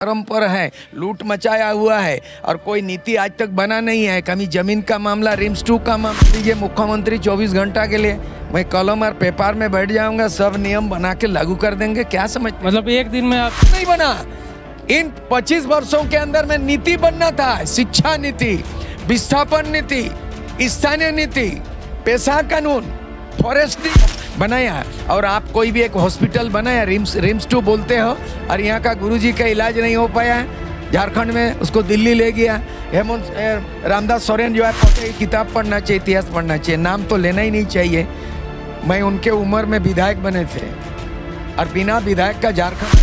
चरम पर है, लूट मचाया हुआ है और कोई नीति आज तक बना नहीं है। कभी जमीन का मामला, रिम्स 2 का मामला दीजिए मुख्यमंत्री 24 घंटा के लिए मैं कलम और पेपर में बैठ जाऊंगा, सब नियम बना के लागू कर देंगे। क्या समझ मतलब एक दिन में आप नहीं बना। इन 25 वर्षों के अंदर में नीति बनना था, शिक्षा नीति, विस्थापन नीति, स्थानीय नीति, पेशा कानून, फॉरेस्ट बनाया और आप कोई भी एक हॉस्पिटल बनाया, रिम्स 2 बोलते हो, और यहाँ का गुरुजी का इलाज नहीं हो पाया है झारखंड में, उसको दिल्ली ले गया। हेमंत रामदास सोरेन जो है पढ़े, किताब पढ़ना चाहिए, इतिहास पढ़ना चाहिए, नाम तो लेना ही नहीं चाहिए। मैं उनके उम्र में विधायक बने थे और बिना विधायक का झारखंड।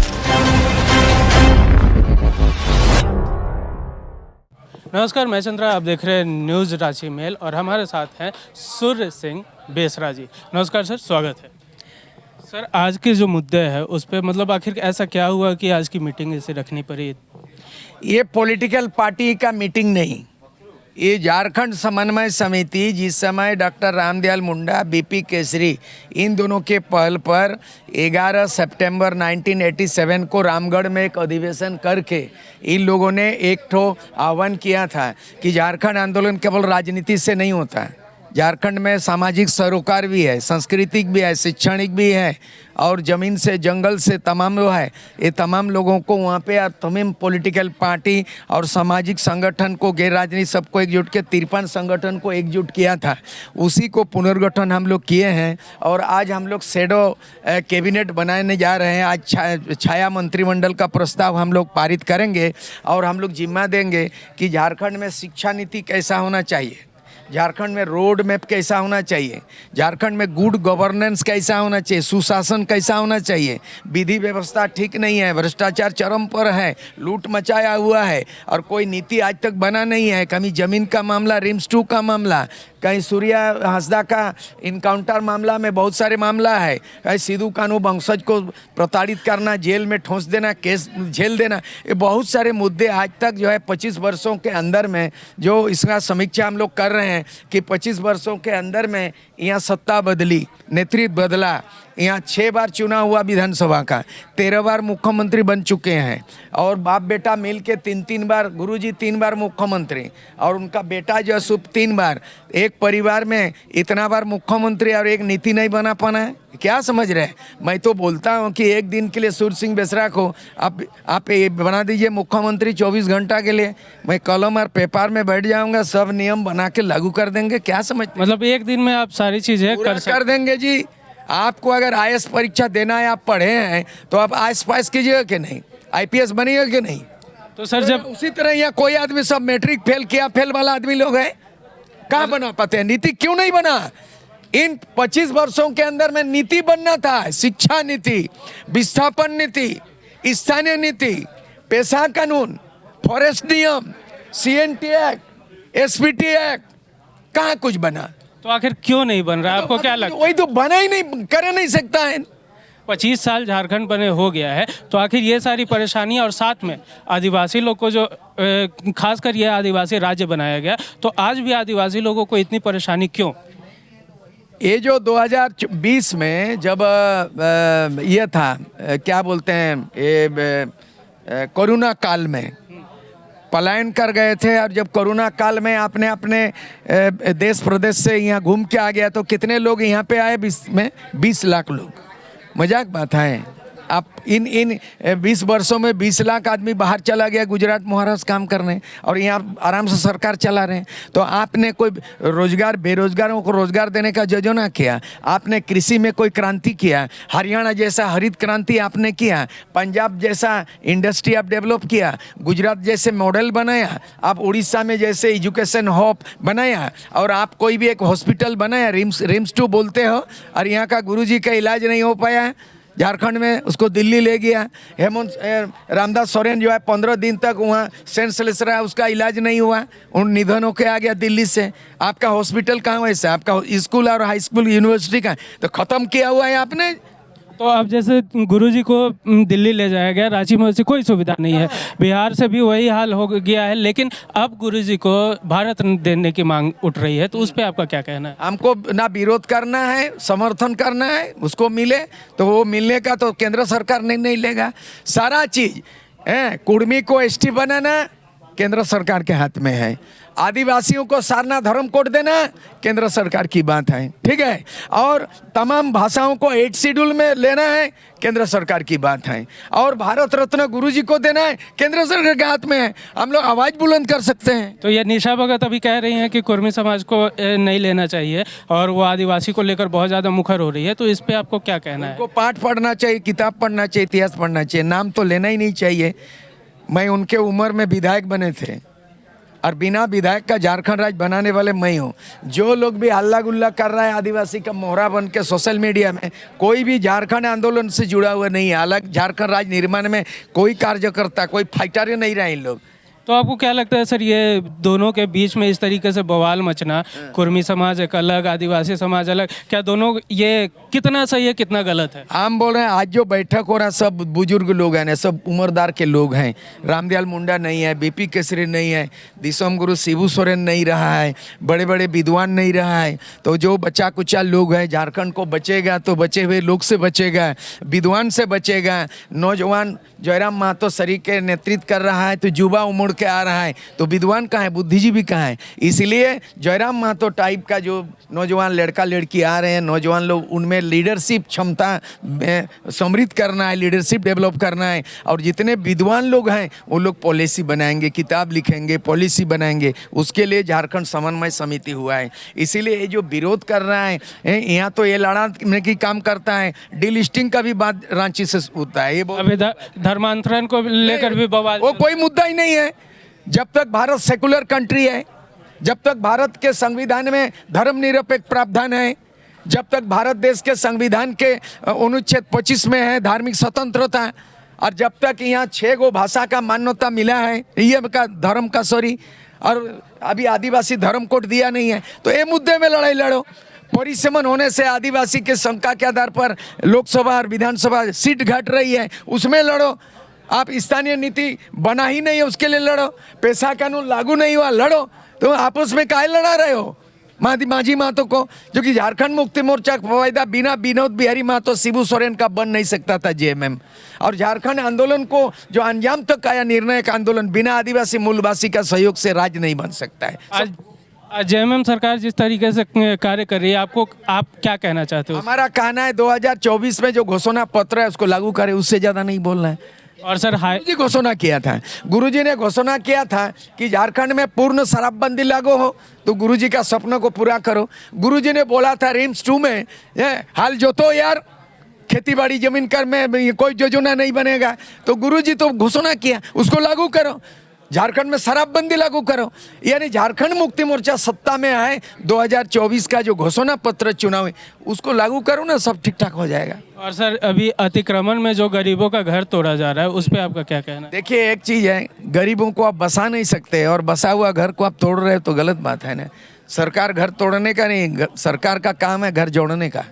नमस्कार, मैं चंद्रा, आप देख रहे हैं न्यूज़ रांची मेल और हमारे साथ हैं सूर्य सिंह बेसरा जी। नमस्कार सर, स्वागत है। सर, आज के जो मुद्दे हैं उस पर मतलब आखिर ऐसा क्या हुआ कि आज की मीटिंग इसे रखनी पड़ी? ये पॉलिटिकल पार्टी का मीटिंग नहीं, ये झारखंड समन्वय समिति, जिस समय डॉक्टर रामदयाल मुंडा, बीपी केसरी, इन दोनों के पहल पर 11 सितंबर 1987 को रामगढ़ में एक अधिवेशन करके इन लोगों ने एक ठो आह्वान किया था कि झारखंड आंदोलन केवल राजनीति से नहीं होता है, झारखंड में सामाजिक सरोकार भी है, सांस्कृतिक भी है, शैक्षणिक भी है और ज़मीन से, जंगल से तमाम जो है, ये तमाम लोगों को वहाँ पे तमाम पॉलिटिकल पार्टी और सामाजिक संगठन को, गैर राजनीति सबको एकजुट के 53 संगठन को एकजुट किया था। उसी को पुनर्गठन हम लोग किए हैं और आज हम लोग शैडो कैबिनेट बनाने जा रहे हैं। आज छाया मंत्रिमंडल का प्रस्ताव हम लोग पारित करेंगे और हम लोग जिम्मा देंगे कि झारखंड में शिक्षा नीति कैसा होना चाहिए, झारखंड में रोड मैप कैसा होना चाहिए, झारखंड में गुड गवर्नेंस कैसा होना चाहिए, सुशासन कैसा होना चाहिए, विधि व्यवस्था ठीक नहीं है, भ्रष्टाचार चरम पर है, लूट मचाया हुआ है और कोई नीति आज तक बना नहीं है। कभी जमीन का मामला, रिम्स 2 का मामला, कहीं सूर्या हांसदा का इनकाउंटर मामला में बहुत सारे मामला है, कहीं सिद्धू कानू वंशज को प्रताड़ित करना, जेल में ठोंस देना, केस झेल देना, ये बहुत सारे मुद्दे आज तक जो है 25 वर्षों के अंदर में जो इसका समीक्षा हम लोग कर रहे हैं कि 25 वर्षों के अंदर में यहाँ सत्ता बदली, नेतृत्व बदला, यहाँ 6 बार चुनाव हुआ विधानसभा का, 13 बार मुख्यमंत्री बन चुके हैं और बाप बेटा मिल के 3 बार, गुरुजी 3 बार मुख्यमंत्री और उनका बेटा जो है 3 बार। एक परिवार में इतना बार मुख्यमंत्री और एक नीति नहीं बना पाना है, क्या समझ रहे हैं? मैं तो बोलता हूँ कि एक दिन के लिए सूर्य सिंह बेसरा को आप ये बना दीजिए मुख्यमंत्री 24 घंटा के लिए, मैं कलम और पेपर में बैठ जाऊँगा, सब नियम बना के लागू कर देंगे। क्या समझ, मतलब एक दिन में आप सारी चीज़ें कर देंगे जी। आपको अगर आईएएस परीक्षा देना है, आप पढ़े हैं तो आप आईएएस पास कीजिएगा कि नहीं, आईपीएस बनिएगा कि नहीं? तो सर जब उसी तरह यहाँ कोई आदमी सब मैट्रिक फेल किया, फेल वाला आदमी लोग है, कहाँ बना पाते हैं? नीति क्यों नहीं बना? इन 25 वर्षों के अंदर में नीति बनना था, शिक्षा नीति, विस्थापन नीति, स्थानीय नीति, पेशा कानून, फॉरेस्ट नियम, सीएनटी एक्ट, एसपीटी एक्ट, कहाँ कुछ बना? तो आखिर क्यों नहीं बन रहा, आपको क्या लगता है? वही तो बना ही नहीं, कर नहीं सकता है। 25 साल झारखंड बने हो गया है, तो आखिर ये सारी परेशानियां और साथ में आदिवासी लोग को जो खासकर ये आदिवासी राज्य बनाया गया, तो आज भी आदिवासी लोगों को इतनी परेशानी क्यों? ये जो 2020 में जब ये था, क्या बोलते हैं, ये कोरोना काल में पलायन कर गए थे और जब कोरोना काल में आपने अपने देश प्रदेश से यहाँ घूम के आ गया तो कितने लोग यहाँ पे आए? 20 लाख लोग। मजाक बात है? आप इन 20 वर्षों में 20 लाख आदमी बाहर चला गया, गुजरात महाराष्ट्र काम करने, और यहाँ आराम से सरकार चला रहे हैं। तो आपने कोई रोजगार, बेरोजगारों को रोजगार देने का योजना किया, आपने कृषि में कोई क्रांति किया, हरियाणा जैसा हरित क्रांति आपने किया, पंजाब जैसा इंडस्ट्री आप डेवलप किया, गुजरात जैसे मॉडल बनाया, आप उड़ीसा में जैसे एजुकेशन हब बनाया और आप कोई भी एक हॉस्पिटल बनाया, रिम्स 2 बोलते हो, और यहाँ का गुरुजी का इलाज नहीं हो पाया झारखंड में, उसको दिल्ली ले गया। हेमंत रामदास सोरेन जो है 15 दिन तक वहाँ सेंसलेस रहा, उसका इलाज नहीं हुआ, उन निधन होके आ गया दिल्ली से। आपका हॉस्पिटल कहाँ वैसे, आपका स्कूल और हाई स्कूल, यूनिवर्सिटी कहाँ, तो ख़त्म किया हुआ है आपने। तो अब जैसे गुरुजी को दिल्ली ले जाया गया, रांची में से कोई सुविधा नहीं है, बिहार से भी वही हाल हो गया है, लेकिन अब गुरुजी को भारत देने की मांग उठ रही है, तो उस पर आपका क्या कहना है? हमको ना विरोध करना है, समर्थन करना है, उसको मिले तो वो मिलने का तो केंद्र सरकार नहीं लेगा। सारा चीज़ कुर्मी को एसटी बनाना केंद्र सरकार के हाथ में है, आदिवासियों को सारना धर्म कोड देना केंद्र सरकार की बात है, ठीक है, और तमाम भाषाओं को 8 शेड्यूल में लेना है केंद्र सरकार की बात है, और भारत रत्न गुरुजी को देना है केंद्र सरकार के हाथ में है। हम लोग आवाज बुलंद कर सकते हैं। तो ये निशा भगत अभी कह रही हैं कि कुर्मी समाज को नहीं लेना चाहिए और वो आदिवासी को लेकर बहुत ज़्यादा मुखर हो रही है, तो इस पे आपको क्या कहना है? उनको पाठ पढ़ना चाहिए, किताब पढ़ना चाहिए, इतिहास पढ़ना चाहिए, नाम तो लेना ही नहीं चाहिए। मैं उनके उम्र में विधायक बने थे और बिना विधायक का झारखंड राज्य बनाने वाले मैं हूँ। जो लोग भी हल्ला गुल्ला कर रहा है आदिवासी का मोहरा बन के सोशल मीडिया में, कोई भी झारखंड आंदोलन से जुड़ा हुआ नहीं है। अलग झारखंड राज्य निर्माण में कोई कार्यकर्ता, कोई फाइटर नहीं रहे इन लोग। तो आपको क्या लगता है सर, ये दोनों के बीच में इस तरीके से बवाल मचना, कुर्मी समाज एक अलग, आदिवासी समाज अलग, क्या दोनों ये कितना सही है कितना गलत है? हम बोल रहे हैं आज जो बैठक हो रहा है सब बुजुर्ग लोग हैं ना, सब उम्रदार के लोग हैं। रामदयाल मुंडा नहीं है, बीपी केसरी नहीं है, दिसोम गुरु शिबू सोरेन नहीं रहा है, बड़े बड़े विद्वान नहीं रहा है। तो जो बच्चा कुचा लोग हैं, झारखंड को बचेगा तो बचे हुए लोग से बचेगा, विद्वान से बचेगा। नौजवान जयराम महतो सरी के नेतृत्व कर रहा है तो युवा उमड़ के आ रहा है, तो विद्वान कहाँ है, बुद्धिजीवी कहाँ है? इसलिए जयराम महतो टाइप का जो नौजवान लड़का लड़की आ रहे हैं, नौजवान लोग, उनमें लीडरशिप क्षमता समृद्ध करना है, लीडरशिप डेवलप करना है। और जितने विद्वान लोग हैं वो लोग पॉलिसी बनाएंगे, किताब लिखेंगे, पॉलिसी बनाएंगे। उसके लिए झारखंड समन्वय समिति हुआ है। इसीलिए ये जो विरोध कर रहा है यहाँ तो ये लड़ाने की काम करता है, डीलिस्टिंग का भी बात रांची से होता है। ये अभी धर्मांतरण को लेकर भी बवाल, वो कोई मुद्दा ही नहीं है। जब तक भारत सेकुलर कंट्री है, जब तक भारत के संविधान में धर्मनिरपेक्ष प्रावधान है, जब तक भारत देश के संविधान के अनुच्छेद 25 में है धार्मिक स्वतंत्रता, और जब तक यहाँ 6 गो भाषा का मान्यता मिला है, ये का धर्म का सॉरी, और अभी आदिवासी धर्म कोड दिया नहीं है, तो ये मुद्दे में लड़ाई लड़ो। परिसीमन होने से आदिवासी के संख्या के आधार पर लोकसभा और विधानसभा सीट घट रही है, उसमें लड़ो। आप स्थानीय नीति बना ही नहीं है, उसके लिए लड़ो। पैसा कानून लागू नहीं हुआ, लड़ो। तो आपस में काहे लड़ा रहे हो? माझी महतो को, जो कि झारखंड मुक्ति मोर्चा का फायदा बिना विनोद बिहारी महतो शिबू सोरेन का बन नहीं सकता था जेएमएम। और झारखंड आंदोलन को जो अंजाम तक आया, निर्णायक आंदोलन, बिना आदिवासी मूलवासी का सहयोग से राज्य नहीं बन सकता है। आज जेएमएम सरकार जिस तरीके से कार्य कर रही है, आप क्या कहना चाहते हो? हमारा कहना है 2024 में जो घोषणा पत्र है उसको लागू करें, उससे ज़्यादा नहीं बोलना है। और सर गुरुजी घोषणा किया था, गुरुजी ने घोषणा किया था कि झारखंड में पूर्ण शराबबंदी लागू हो, तो गुरुजी का सपना को पूरा करो। गुरुजी ने बोला था रिम्स 2 में हाल जोतो यार, खेती बाड़ी जमीन कर में कोई योजना नहीं बनेगा, तो गुरुजी तो घोषणा किया, उसको लागू करो। झारखंड में शराबबंदी लागू करो। यानी झारखंड मुक्ति मोर्चा सत्ता में आए, 2024 का जो घोषणा पत्र चुनाव है उसको लागू करो ना, सब ठीक ठाक हो जाएगा। और सर अभी अतिक्रमण में जो गरीबों का घर तोड़ा जा रहा है, उस पर आपका क्या कहना है? देखिए एक चीज़ है, गरीबों को आप बसा नहीं सकते और बसा हुआ घर को आप तोड़ रहे हो तो गलत बात है ना। सरकार घर तोड़ने का नहीं, सरकार का काम है घर जोड़ने का।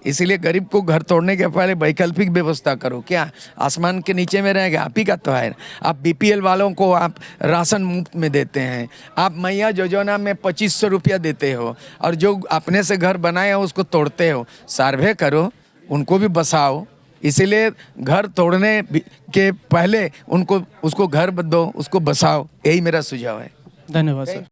इसीलिए गरीब को घर तोड़ने के पहले वैकल्पिक व्यवस्था करो। क्या आसमान के नीचे में रहेगा? आप ही का तो है। आप बीपीएल वालों को आप राशन मुफ्त में देते हैं, आप मैया योजना में 2500 रुपया देते हो, और जो अपने से घर बनाए हो उसको तोड़ते हो। सर्वे करो, उनको भी बसाओ। इसीलिए घर तोड़ने के पहले उसको घर दो, उसको बसाओ। यही मेरा सुझाव है। धन्यवाद सर।